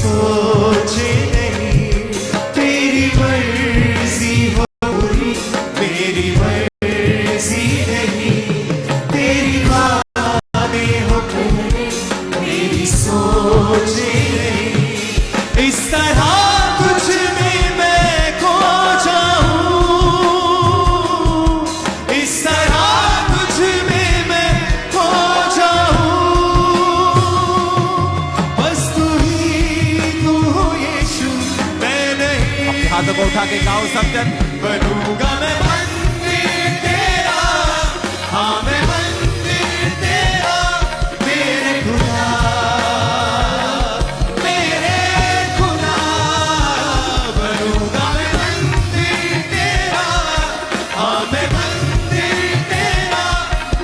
सोचे नहीं, तेरी मर्जी हो पूरी, मेरी मर्जी नहीं, तेरी बातें हो पूरी, मेरी सोचे नहीं। इस तरह तुझ में मैं खो जाऊं, इस तरह तुझ में मैं खो जाऊं, बस तू हो यीशु, मैं नहीं। अपने हाथों को उठा के गाओ सब जन। बनूंगा मैं मंदिर तेरा, हाँ मैं मंदिर तेरा, मेरे खुदा, मेरे खुदा। बनूंगा मैं मंदिर तेरा, हाँ मैं मंदिर तेरा,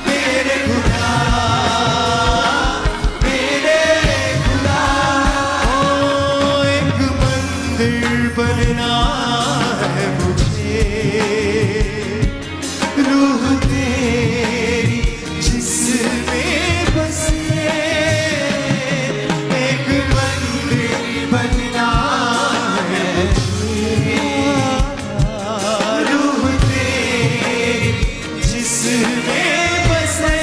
मेरे खुदा, मेरे खुदा। ओ एक मंदिर बनना है मुझे, रूह तेरी जिसमें बसे, एक मंदिर बनना है मुझे, रूह तेरी जिसमें बसे,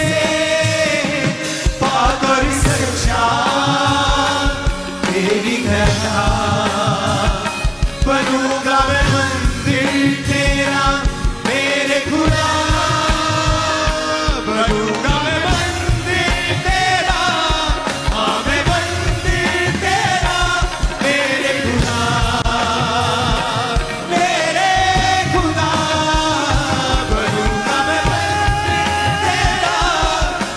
पाक और सच्चा तेरी गया। बनूंगा मैं मंदिर तेरा, मेरे खुदा, बनूंगा मैं मंदिर तेरा, हाँ मैं मंदिर तेरा, मेरे खुदा, मेरे खुदा। बनूंगा मैं मंदिर तेरा,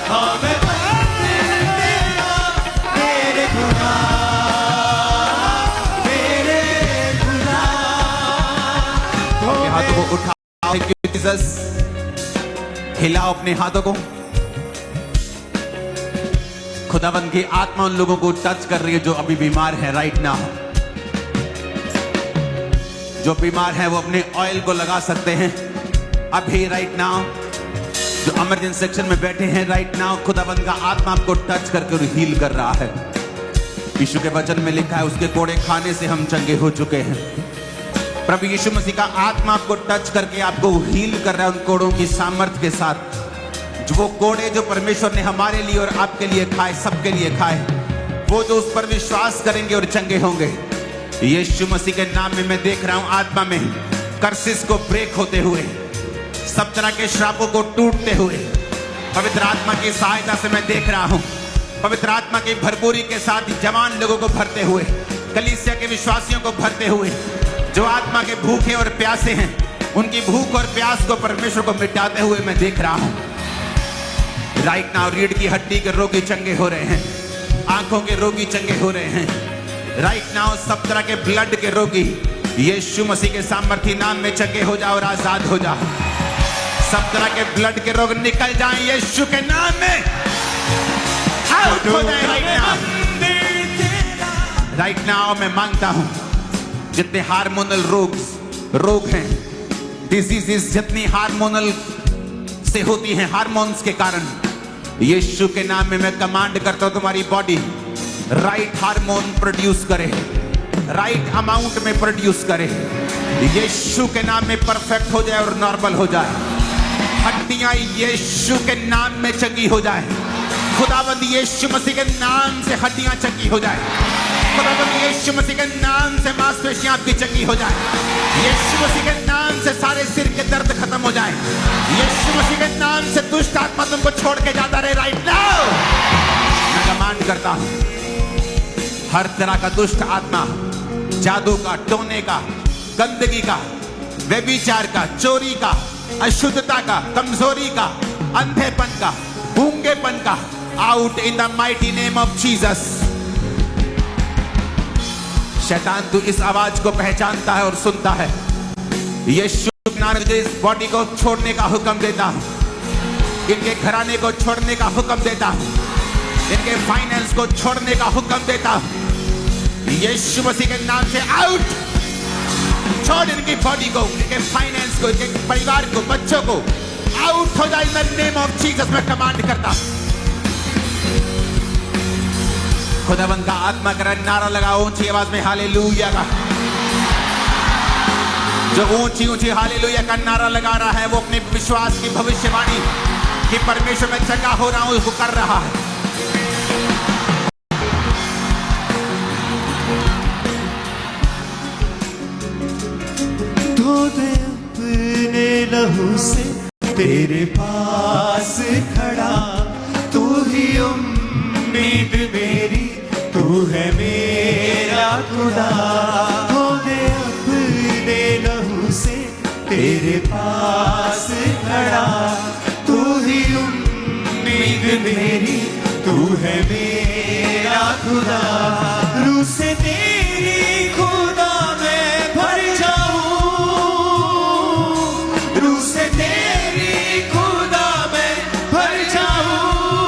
हाँ मैं मंदिर तेरा, मेरे खुदा, मेरे खुदा। अपने हाथों को उठा, थैंक यू जीसस। हिलाओ अपने हाथों को। खुदावंद की आत्मा उन लोगों को टच कर रही है जो अभी बीमार है राइट नाउ। जो बीमार है वो अपने ऑयल को लगा सकते हैं अभी राइट नाउ। जो इमरजेंसी सेक्शन में बैठे हैं राइट नाउ, खुदावंद का आत्मा आपको टच करके हील कर रहा है। यीशु के वचन में लिखा है उसके कोड़े खाने से हम चंगे हो चुके हैं। प्रभु यीशु मसीह का आत्मा आपको टच करके आपको हील कर रहा है उन कोड़ों की सामर्थ्य के साथ। जो वो कोड़े जो परमेश्वर ने हमारे लिए और आपके लिए खाए, सबके लिए खाए, वो जो उस पर विश्वास करेंगे और चंगे होंगे। यीशु मसीह के नाम में मैं देख रहा हूं आत्मा में कर्सिस को ब्रेक होते हुए, सब तरह के श्रापों को टूटते हुए पवित्र आत्मा की सहायता से मैं देख रहा हूं। पवित्र आत्मा की भरपूरी के साथ जवान लोगों को भरते हुए, कलीसिया के विश्वासियों को भरते हुए, जो आत्मा के भूखे और प्यासे हैं उनकी भूख और प्यास को परमेश्वर को मिटाते हुए मैं देख रहा हूं। राइट नाउ रीढ़ की हड्डी के रोगी चंगे हो रहे हैं, आंखों के रोगी चंगे हो रहे हैं। राइट नाउ सब तरह के ब्लड के रोगी यीशु मसीह के सामर्थी नाम में चंगे हो जाओ और आजाद हो जाओ। सब तरह के ब्लड के रोग निकल जाएं यीशु के नाम में, आउट हो जाए राइट नाउ। राइट नाउ मैं मांगता हूं जितने हार्मोनल रोग हैं, डिजीजेस जितनी हार्मोनल से होती हैं हार्मोन्स के कारण, यीशु के नाम में मैं कमांड करता हूं तुम्हारी बॉडी राइट हार्मोन प्रोड्यूस करे, राइट अमाउंट में प्रोड्यूस करे। यीशु के नाम में परफेक्ट हो जाए और नॉर्मल हो जाए। हड्डियां यीशु के नाम में चंगी हो जाए। खुदावंद यीशु मसीह के नाम से हड्डियां चंगी हो जाए। खुदावंद यीशु मसीह के नाम से मांसपेशियां आपकी चंगी हो जाए। यीशु मसीह के नाम से सारे सिर के दर्द खत्म हो जाए। यीशु मसीह के नाम से दुष्ट आत्मा तुमको छोड़ के जाता रहे राइट नाउ। मैं कमांड करता हूं हर तरह का दुष्ट आत्मा, जादू का, टोने का, गंदगी का, व्यभिचार का, चोरी का, अशुद्धता का, कमजोरी का, अंधेपन का, गूंगेपन का, out in the mighty name of Jesus. शैतान तू इस आवाज को पहचानता है और सुनता है। यीशु मुझे इस बॉडी को छोड़ने का हुक्म देता हूं, इनके घराने को छोड़ने का हुक्म देता हूं, इनके फाइनेंस को छोड़ने का हुक्म देता हूं। यीशु मसीह के नाम से आउट। छोड़ इनकी बॉडी को, इनके फाइनेंस को, इनके परिवार को, बच्चों को आउट हो जाए इन द नेम ऑफ जीसस। मैं कमांड करता हूं खुदावंद का आत्मा का नारा लगाओ ऊंची आवाज में हालेलुया का। जो ऊंची ऊंची हालेलुया का नारा लगा रहा है वो अपने विश्वास की भविष्यवाणी कि परमेश्वर में चंगा हो रहा हूं उसको कर रहा है। धो दे अपने लहू से तेरे पास खड़ा, तू ही उम्मीद मेरी, तू है मेरा खुदा। धो दे अपने लहू से तेरे पास खड़ा, तू ही उम्मीद मेरी, तू है मेरा खुदा। रूह से तेरी खुदा मैं भर जाऊं, रूह से तेरी खुदा मैं भर जाऊं,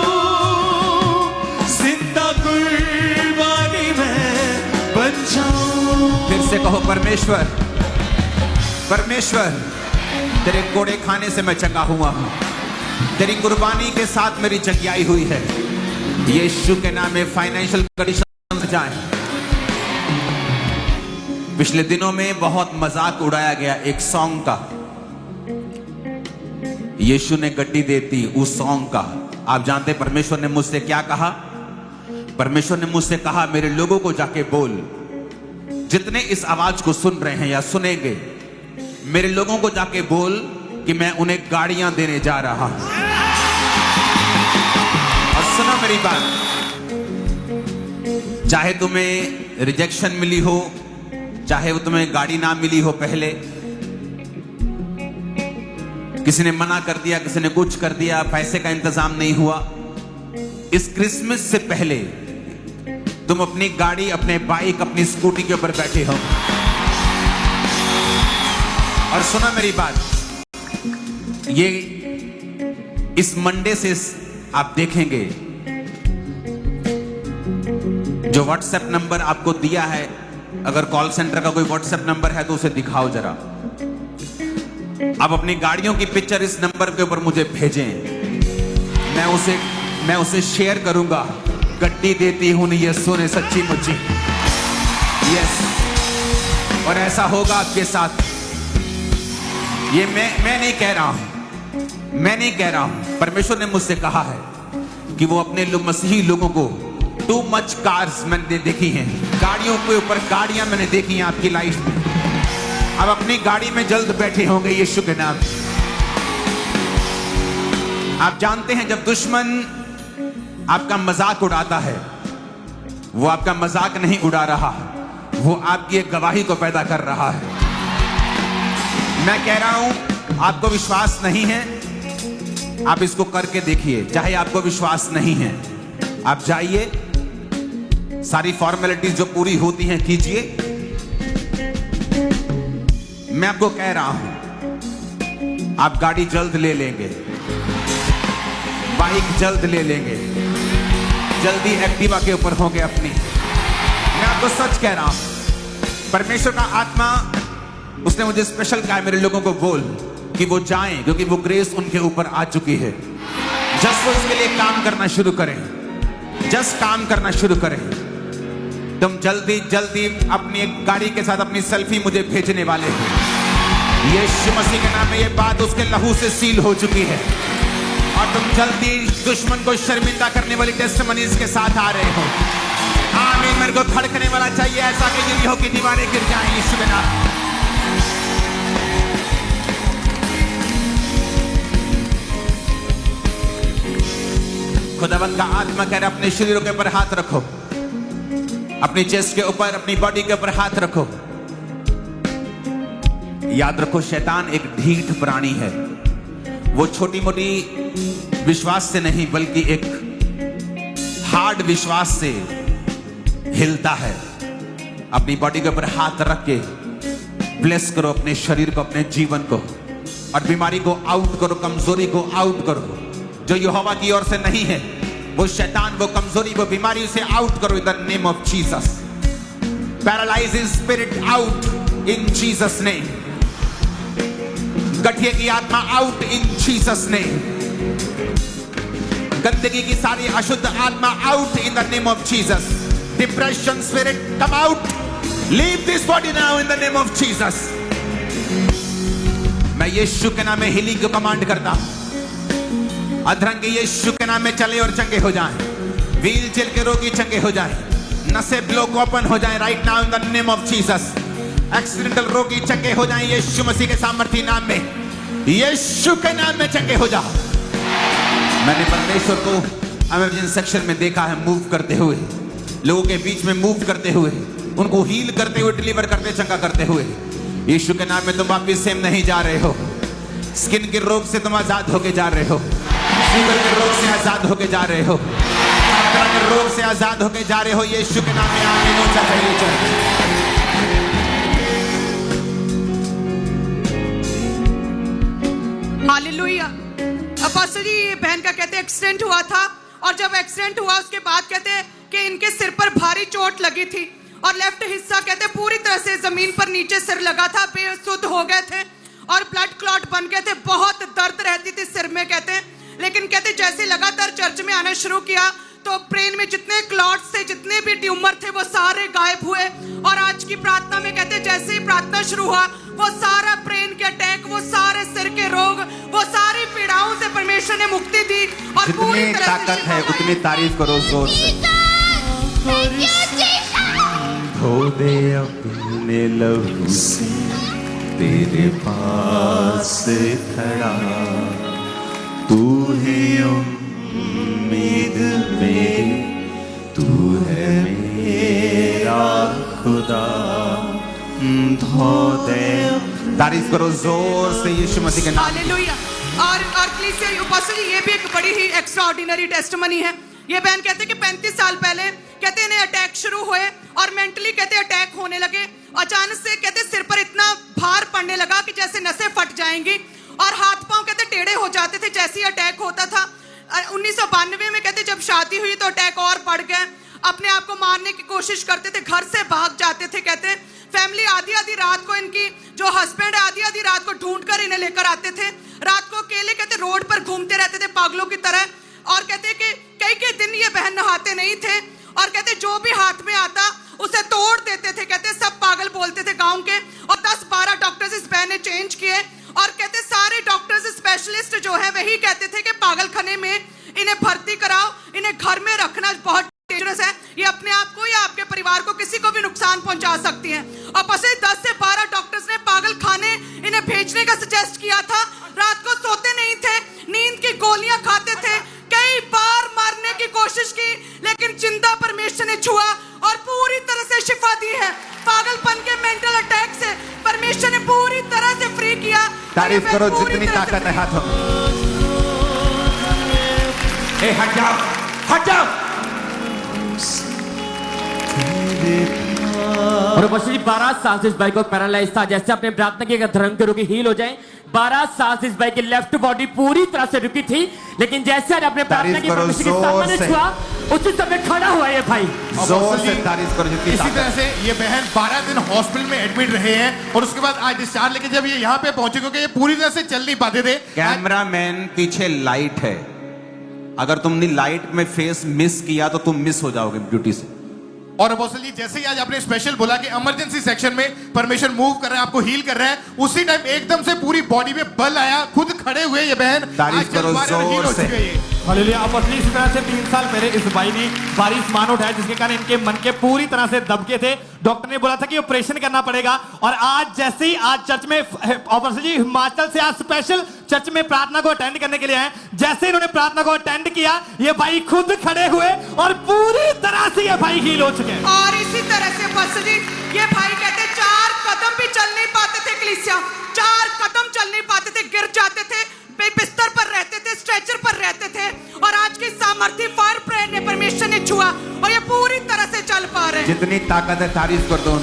जिंदा कुर्बानी मैं बन जाऊं। फिर से कहो परमेश्वर, परमेश्वर तेरे कोड़े खाने से मैं चंगा हुआ हूं, तेरी कुर्बानी के साथ मेरी चंगाई हुई है। यीशु के नाम में फाइनेंशियल कंडीशन जाए। पिछले दिनों में बहुत मजाक उड़ाया गया एक सॉन्ग का, यीशु ने गड्डी देती उस सॉन्ग का। आप जानते परमेश्वर ने मुझसे क्या कहा? परमेश्वर ने मुझसे कहा मेरे लोगों को जाके बोल, जितने इस आवाज को सुन रहे हैं या सुनेंगे, मेरे लोगों को जाके बोल कि मैं उन्हें गाड़ियां देने जा रहा हूं। और सुनो मेरी बात, चाहे तुम्हें रिजेक्शन मिली हो, चाहे वो तुम्हें गाड़ी ना मिली हो, पहले किसी ने मना कर दिया, किसी ने कुछ कर दिया, पैसे का इंतजाम नहीं हुआ, इस क्रिसमस से पहले तुम अपनी गाड़ी, अपने बाइक, अपनी स्कूटी के ऊपर बैठे हो। और सुनो मेरी बात, ये इस मंडे से आप देखेंगे जो व्हाट्सएप नंबर आपको दिया है, अगर कॉल सेंटर का कोई व्हाट्सएप नंबर है तो उसे दिखाओ जरा। आप अपनी गाड़ियों की पिक्चर इस नंबर के ऊपर मुझे भेजें, मैं उसे शेयर करूंगा। गड्डी देती हूं नहीं, ये सुने सच्ची मुच्ची। यस, और ऐसा होगा आपके साथ। ये मैं नहीं कह रहा हूं, मैं नहीं कह रहा हूं, परमेश्वर ने मुझसे कहा है कि वो अपने मसीही लोगों को टू मच कार्स मैंने देखी हैं, गाड़ियों के ऊपर गाड़ियां मैंने देखी हैं आपकी लाइफ में। अब अपनी गाड़ी में जल्द बैठे होंगे यीशु के नाम। आप जानते हैं जब दुश्मन आपका मजाक उड़ाता है, वो आपका मजाक नहीं उड़ा रहा, वो आपकी एक गवाही को पैदा कर रहा है। मैं कह रहा हूं, आपको विश्वास नहीं है, आप इसको करके देखिए। चाहे आपको विश्वास नहीं है, आप जाइए, सारी फॉर्मेलिटीज जो पूरी होती हैं कीजिए। मैं आपको कह रहा हूं, आप गाड़ी जल्द ले लेंगे, बाइक जल्द ले लेंगे, जल्दी एक्टिवा के ऊपर होंगे अपनी। मैं आपको सच कह रहा हूं, परमेश्वर का आत्मा, उसने मुझे स्पेशल कहा मेरे लोगों को बोल कि वो जाएं, क्योंकि वो ग्रेस उनके ऊपर आ चुकी है। जस्ट वो इसके लिए काम करना शुरू करें, जस्ट काम करना शुरू करें। तुम जल्दी जल्दी अपनी एक गाड़ी के साथ अपनी सेल्फी मुझे भेजने वाले हो। यीशु मसीह के नाम में ये बात उसके लहू से सील हो चुकी है, और तुम जल्दी दुश्मन को शर्मिंदा करने वाली टेस्टिमनीज के साथ आ रहे हो। आमीन। मेरे को धड़कने वाला चाहिए ऐसा कि गिरी हो कि दीवारें गिर जाएं यीशु के नाम। खुदावंद का आत्मा कह रहा है अपने शरीरों के ऊपर हाथ रखो, अपनी चेस्ट के ऊपर, अपनी बॉडी के ऊपर हाथ रखो। याद रखो, शैतान एक ढीठ प्राणी है। वो छोटी मोटी विश्वास से नहीं बल्कि एक हार्ड विश्वास से हिलता है। अपनी बॉडी के ऊपर हाथ रख के ब्लेस करो अपने शरीर को, अपने जीवन को, और बीमारी को आउट करो, कमजोरी को आउट करो जो यहोवा की ओर से नहीं है। वो शैतान, वो कमजोरी, वो बीमारी, उसे आउट करो in the name of Jesus. Paralysing spirit out in Jesus name. गठिया की आत्मा आउट इन जीसस नेम। गंदगी की सारी अशुद्ध आत्मा out in the name of Jesus. Depression spirit, come out. Leave this body now in the name of Jesus. मैं यीशु के नाम में हीलिंग को कमांड करता हूं। अधरंगे यीशु के नाम में चले और चंगे हो जाएं। व्हील चेयर के रोगी चंगे हो जाएं। नसें ब्लॉक ओपन हो जाएं right now in the name of Jesus. Accidental रोगी चंगे हो जाएं यीशु मसीह के सामर्थी नाम में। यीशु के नाम में चंगे हो जाओ। मैंने परमेश्वर को इमरजेंसी सेक्शन में देखा है मूव करते हुए, लोगों के बीच में मूव करते हुए, उनको हील करते हुए, डिलीवर करते, चंगा करते हुए। यीशु के नाम में तुम वापिस सेम नहीं जा रहे हो। स्किन के रोग से तुम आजाद होके जा रहे हो, शुगर के रोग से आजाद होके जा रहे हो, के रोग से आजाद होके जा रहे हो। यीशु के नाम में आमीन ऊंचा कहिए चर्च। हालेलुया। अपोस्टल जी, ये बहन का कहते एक्सीडेंट हुआ था और जब एक्सीडेंट हुआ उसके बाद कहते कि इनके सिर पर भारी चोट लगी थी और लेफ्ट हिस्सा कहते पूरी तरह से जमीन पर नीचे सिर लगा था, बेसुध हो गए थे और ब्लड क्लॉट बन गए थे। बहुत दर्द रहती थी सिर में कहते, लेकिन कहते जैसे लगातार चर्च में आना शुरू किया तो ब्रेन में जितने क्लॉट्स थे, जितने भी ट्यूमर थे, वो सारे गायब हुए। और आज की प्रार्थना में कहते जैसे ही प्रार्थना शुरू हुआ वो सारा ब्रेन के अटैक, वो सारे सिर के रोग, वो सारी पीड़ाओं से परमेश्वर ने मुक्ति दी और पूरी जितनी तरह से ताकत शिफा है पाई। उतनी तारीफ करो जोर से। धो दे अपने लहू से तेरे पास खड़ा, तू है उम्मीद मेरी, तू है मेरा खुदा। धो दे, तारीफ करो जोर से यीशु मसीह के नाम। हालेलुया। और कलीसिया अपोस्टल जी, ये भी एक बड़ी ही एक्स्ट्राऑर्डिनरी टेस्टिमनी है। ये बहन कहते कि 35 साल पहले कहते इन्हें अटैक शुरू हुए और मेंटली कहते अटैक होने लगे। अचानक से कहते सिर पर इतना भार पड़ने लगा कि जैसे नसें फट जाएंगी और हाथ पांव कहते टेढ़े हो जाते थे जैसे ही अटैक होता था। 1992 में कहते जब शादी हुई तो अटैक और बढ़ गए। अपने आप को मारने की कोशिश करते थे, घर से भाग जाते थे। कहते फैमिली आधी आधी रात को, इनकी जो हस्बैंड है आधी आधी रात को ढूंढ कर इन्हें लेकर आते थे। रात को अकेले कहते रोड पर घूमते रहते थे पागलों की तरह। और कहते कि कई दिन ये बहन नहाते नहीं थे और कहते जो भी हाथ में आता उसे तोड़ देते थे। कहते सब पागल बोलते थे गांव के। और 10-12 डॉक्टर्स इस बहन ने चेंज किए और कहते सारे डॉक्टर्स स्पेशलिस्ट जो है वही कहते थे कि पागल खाने में इन्हें भर्ती कराओ, इन्हें घर में रखना बहुत डेंजरस है, ये अपने आप को या आपके परिवार को किसी को भी नुकसान पहुंचा सकती हैं। और पसे 10 से 12 डॉक्टर्स ने पागल खाने इन्हें भेजने का सजेस्ट किया था। रात को सोते नहीं थे, नींद की गोलियां खाते थे, कई बार मारने की कोशिश की, लेकिन जिंदा परमेश्वर ने छुआ और पूरी तरह से शिफा दी है। पागलपन के मेंटल अटैक से परमेश्वर ने पूरी तरह से फ्री किया। तारीफ करो जितनी ताकत है हाथों में। ए हट जाओ, हट जाओ। और अपोस्टल जी 12 साल से इस भाई को पैरालाइज था। जैसे आपने प्रार्थना की अगर धर्म के रोगी हील हो जाए, 12 साल से इस भाई की लेफ्ट बॉडी पूरी तरह से रुकी थी, लेकिन जैसे आज आपने प्रार्थना की परमेश्वर के सामने छुआ, उसी समय खड़ा हुआ ये भाई। जोर से तारीफ करो जितनी इसी ताकत। तरह से ये बहन 12 दिन हॉस्पिटल में एडमिट रहे हैं और उसके बाद आज डिस्चार्ज लेके जब ये यहाँ पे पहुंचे, क्योंकि ये पूरी तरह से चल नहीं पाते थे। कैमरामैन पीछे लाइट है, अगर तुमने लाइट में फेस मिस किया तो तुम मिस हो जाओगे ब्यूटी से। और अपोस्टल जी जैसे ही आज आपने स्पेशल बोला कि इमरजेंसी सेक्शन में परमेश्वर मूव कर रहा है, आपको हील कर रहा है, उसी टाइम एकदम से पूरी बॉडी में बल आया, खुद खड़े हुए ये बहन। तारीफ करो जोर से। हालेलुया। अपोस्टल इसी तरह से 3 साल पहले इस भाई ने भारी सामान उठाया जिसके कारण इनके मन के पूरी तरह से दबके थे। डॉक्टर ने बोला था कि ऑपरेशन करना पड़ेगा। और आज जैसे ही आज चर्च में अपोस्टल जी हिमाचल से आज स्पेशल चर्च में प्रार्थना को अटेंड करने के लिए आए। जैसे इन्होंने प्रार्थना को अटेंड किया, ये भाई खुद खड़े हुए और पूरी तरह से ये भाई हील हो चुके हैं। और इसी तरह से अपोस्टल जी ये भाई कहते 4 कदम भी चल नहीं पाते थे कलीसिया, 4 कदम चल नहीं पाते थे, गिर जाते थे, बिस्तर पर रहते थे, स्ट्रेचर पर रहते थे। और आज की सामर्थ्य फायर प्रेयर ने परमेश्वर ने छुआ और ये पूरी तरह से चल पा रहे हैं। जितनी ताकत है तारीफ कर दो।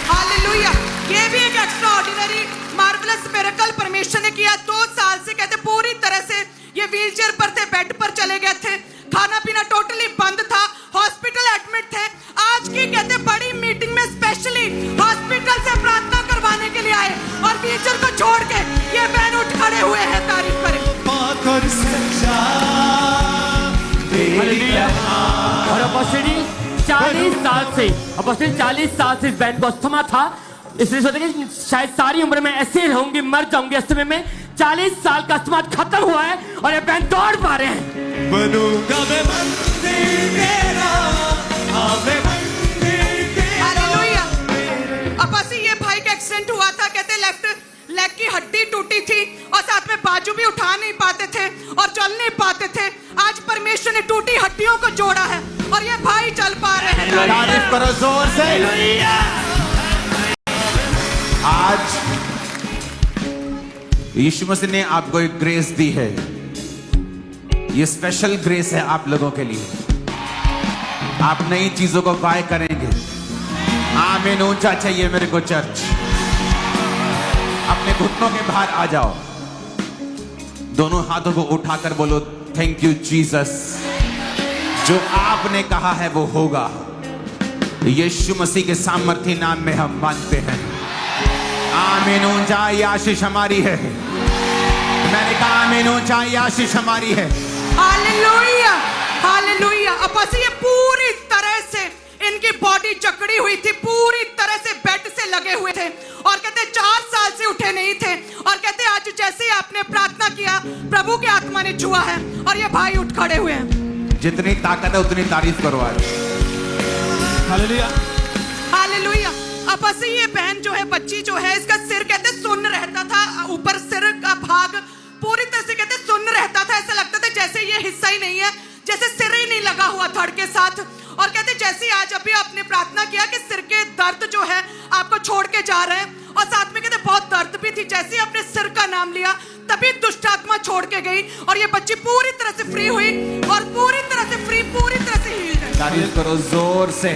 हालेलुया। ये भी एक एक्स्ट्राऑर्डिनरी मार्वेलस मिरेकल परमेश्वर ने किया। 2 साल से कहते पूरी तरह से ये व्हीलचेयर पर थे, बेड पर चले गए थे, खाना पीना टोटली बंद था, हॉस्पिटल एडमिट थे। आज की कहते बड़ी मीटिंग में स्पेशली हॉस्पिटल से प्रार्थना करवाने के लिए आए और व्हीलचेयर को छोड़ के ये बहन उठ खड़े हुए हैं। तारीफ करें। पाक और सच्चा तेरी कहानी और अपोस्टली 40 साल से इस बहन को अस्थमा था, इसलिए सोचा कि शायद सारी उम्र में ऐसे रहूंगी, मर जाऊंगी अस्थमा में। 40 साल का अस्थमा खत्म हुआ है और ये बहन दौड़ पा रहे हैं। बनूंगा मैं मंदिर तेरा, हाँ मैं मंदिर तेरा। हालेलुया। अपासी ये भाई का एक्सीडेंट हुआ था, कहते लेफ्ट लेग की हड्डी टूटी थी और साथ में बाजू भी उठा नहीं पाते थे और चल नहीं पाते थे। आज परमेश्वर ने टूटी हड्डियों को जोड़ा है और ये भाई चल पा रहे हैं। तारीफ करो जोर से। आज यीशु मसीह ने आपको एक ग्रेस दी है, ये स्पेशल ग्रेस है आप लोगों के लिए। आप नई चीजों को बाय करेंगे। आमीन। ऊंचा चाहिए मेरे को चर्च। अपने घुटनों के बाहर आ जाओ, दोनों हाथों को उठाकर बोलो थैंक यू जीसस। जो आपने कहा है वो होगा। यीशु मसीह के सामर्थी नाम में हम मानते हैं। आमीन। ऊंचाई आशीष हमारी है। मैंने कहा आमीन। ऊंचाई आशीष हमारी है। Hallelujah, hallelujah. अपासी ये पूरी तरह से इनकी बॉडी जकड़ी हुई थी, पूरी तरह से बेड से लगे हुए थे और कहते 4 साल से उठे नहीं थे और कहते आज जैसे ही आपने प्रार्थना किया प्रभु की आत्मा ने छुआ है और ये भाई उठ खड़े हुए हैं। जितनी ताकत है उतनी तारीफ करो आज। Hallelujah, hallelujah. अब बस ये बहन जो है, बच्ची जो है, इसका सिर कहते सुन्न रहता था, ऊपर सिर का भाग पूरी तरह से कहते सुन्न रहता था। ऐसा लगता था जैसे ये हिस्सा ही नहीं है, जैसे सिर ही नहीं लगा हुआ धड़ के साथ। और कहते जैसे आज अभी आपने प्रार्थना किया कि सिर के दर्द जो है आपको छोड़ के जा रहे हैं और साथ में कहते बहुत दर्द भी थी, जैसे आपने सिर का नाम लिया तभी दुष्ट आत्मा छोड़ के गई और ये बच्ची पूरी तरह से फ्री हुई और पूरी तरह से फ्री, पूरी तरह से हील गई। तारीफ करो जोर से।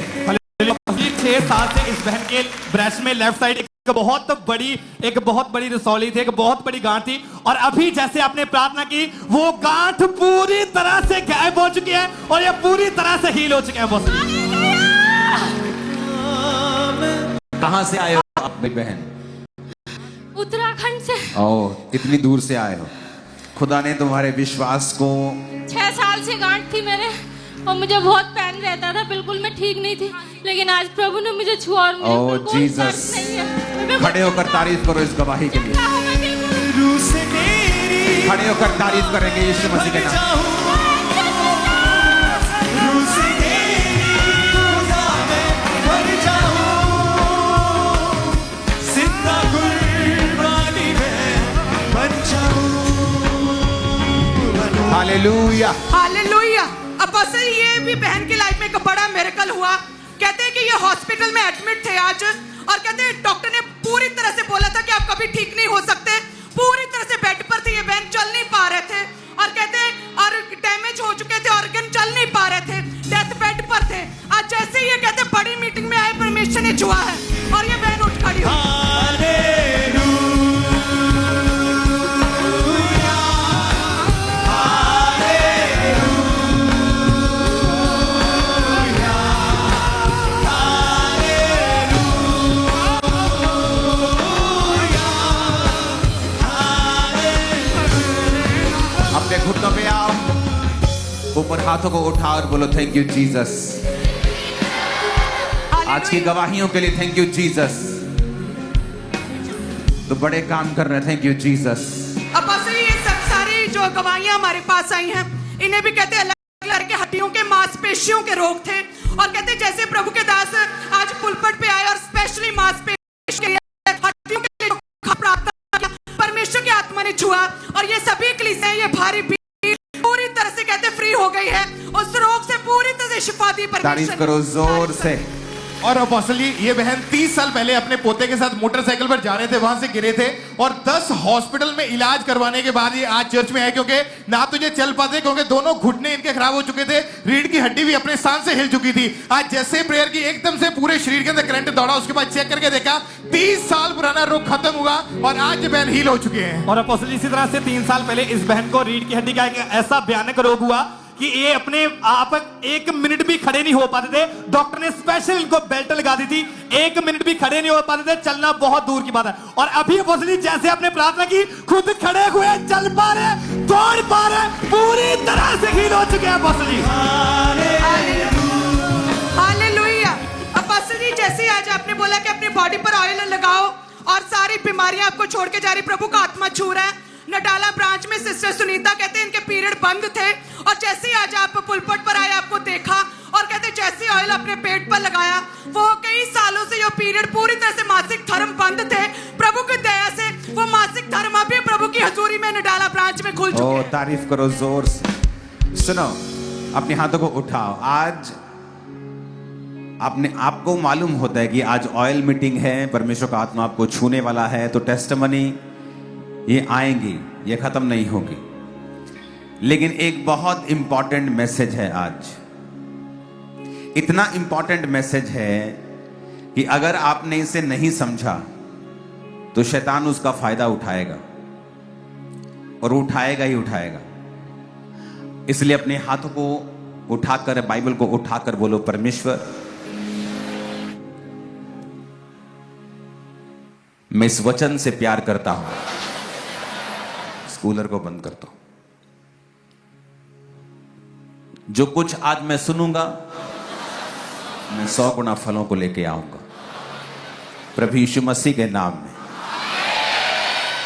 6 साल से इस बहन के ब्रेस्ट में लेफ्ट साइड एक बहुत बड़ी रसौली थी, एक बहुत बड़ी गांठ थी और अभी जैसे आपने प्रार्थना की वो गांठ पूरी तरह से गायब हो चुकी है और ये पूरी तरह से हील हो चुके हैं। कहां से आए हो आप मेरी बहन? उत्तराखंड से। ओह, इतनी दूर से आए हो। खुदा ने तुम्हारे विश्वास को 6 साल से गांठ थी मेरे और मुझे बहुत पेन रहता था, बिल्कुल मैं ठीक नहीं थी, लेकिन आज प्रभु ने मुझे छुआ और मुझे ओह बिल्कुल जीसस। दर्द नहीं है। खड़े होकर तारीफ करो इस गवाही के लिए। रूह से मेरी खड़े होकर तारीफ करेंगे यीशु मसीह के नाम। रूह से मेरी खुदा मैं मर जाऊं, जिंदा कुर्बानी में बन जाऊं। हालेलुया। हालेलुया। अब बस ये भी बहन की लाइफ में एक बड़ा मिरेकल हुआ। कहते हैं कि ये हॉस्पिटल में एडमिट थे आज और कहते हैं डॉक्टर ने पूरी तरह से बोला था कि आप कभी ठीक नहीं हो सकते। पूरी तरह से बेड पर थे, ये बहन चल नहीं पा रहे थे और कहते हैं और डैमेज हो चुके थे, ऑर्गन चल नहीं पा रहे थे, डेथ बेड पर थे। आज जैसे ही ये कहते हैं बड़ी मीटिंग में आए, परमेश्वर ने छुआ है और ये बहन उठ खड़ी हुई। अपने घुटनों पे आओ, ऊपर हाथों को उठा और बोलो थैंक यू जीसस। आज की गवाहियों के लिए थैंक यू जीसस। तो बड़े काम कर रहे हैं, थैंक यू जीसस। अब बस ये सब सारी जो गवाहियां हमारे पास आई हैं, इन्हें भी कहते हैं अलग अलग के हड्डियों के मांसपेशियों के रोग थे और कहते हैं जैसे प्रभु के दास आज पुलपट पे आए और स्पेशली मांसपेशियों के लिए हड्डियों के लिए प्रार्थना किया, परमेश्वर की आत्मा ने छुआ और ये सभी कलीसियां, ये भारी भीड़ पूरी तरह से कहते फ्री हो गई है, उस रोग से पूरी तरह से शिफा दी परमेश्वर। तारीफ करो जोर से। और अपोस्टल जी, ये बहन 30 साल पहले अपने पोते के साथ मोटरसाइकिल पर जा रहे थे, वहां से गिरे थे और 10 हॉस्पिटल में इलाज करवाने के बाद ये आज चर्च में है, क्योंकि ना तुझे चल पाते, क्योंकि दोनों घुटने इनके खराब हो चुके थे, रीढ़ की हड्डी भी अपने स्थान से हिल चुकी थी। आज जैसे प्रेयर की एकदम से पूरे शरीर के अंदर करंट दौड़ा, उसके बाद चेक करके देखा 30 साल पुराना रोग खत्म हुआ और आज ये बहन हील हो चुके हैं। और अपोस्टल इसी तरह से 3 साल पहले इस बहन को रीढ़ की हड्डी का एक ऐसा भयानक रोग हुआ कि ये अपने आप 1 मिनट भी खड़े नहीं हो पाते थे। डॉक्टर ने स्पेशल इनको बेल्ट लगा दी थी, 1 मिनट भी खड़े नहीं हो पाते थे, चलना बहुत दूर की बात है। और अभी अपोस्टल जैसे आपने प्रार्थना की, खुद खड़े हुए, चल पा रहे, दौड़ पा रहे, पूरी तरह से हील हो चुके हैं अपोस्टल जी। बोला कि अपनी बॉडी पर ऑयल लगाओ और सारी बीमारियां आपको छोड़ के जा रही। प्रभु का आत्मा छू रहा है। नडाला ब्रांच में सिस्टर सुनीता कहते हैं इनके पीरियड बंद थे और जैसे ही आज आप पुलपट पर आए आपको देखा और कहते जैसे ऑयल अपने पेट पर लगाया, वो कई सालों से ये पीरियड पूरी तरह से मासिक धर्म बंद थे। प्रभु की दया से वो मासिक धर्म अभी प्रभु की हजूरी में नडाला ब्रांच में खुल चुके हैं। तारीफ करो जोर से। सुनो, अपने हाथों को उठाओ। आज अपने आपको मालूम होता है कि आज ऑयल मीटिंग है, परमेश्वर का आत्मा आपको छूने वाला है, तो टेस्टिमनी ये आएंगी, ये खत्म नहीं होगी। लेकिन एक बहुत इंपॉर्टेंट मैसेज है आज। इतना इंपॉर्टेंट मैसेज है कि अगर आपने इसे नहीं समझा तो शैतान उसका फायदा उठाएगा और उठाएगा ही उठाएगा। इसलिए अपने हाथों को उठाकर, बाइबल को उठाकर बोलो, परमेश्वर मैं इस वचन से प्यार करता हूं। कूलर को बंद कर दो। जो कुछ आज मैं सुनूंगा मैं 100 गुना फलों को लेके आऊंगा प्रभु यीशु मसीह के नाम में।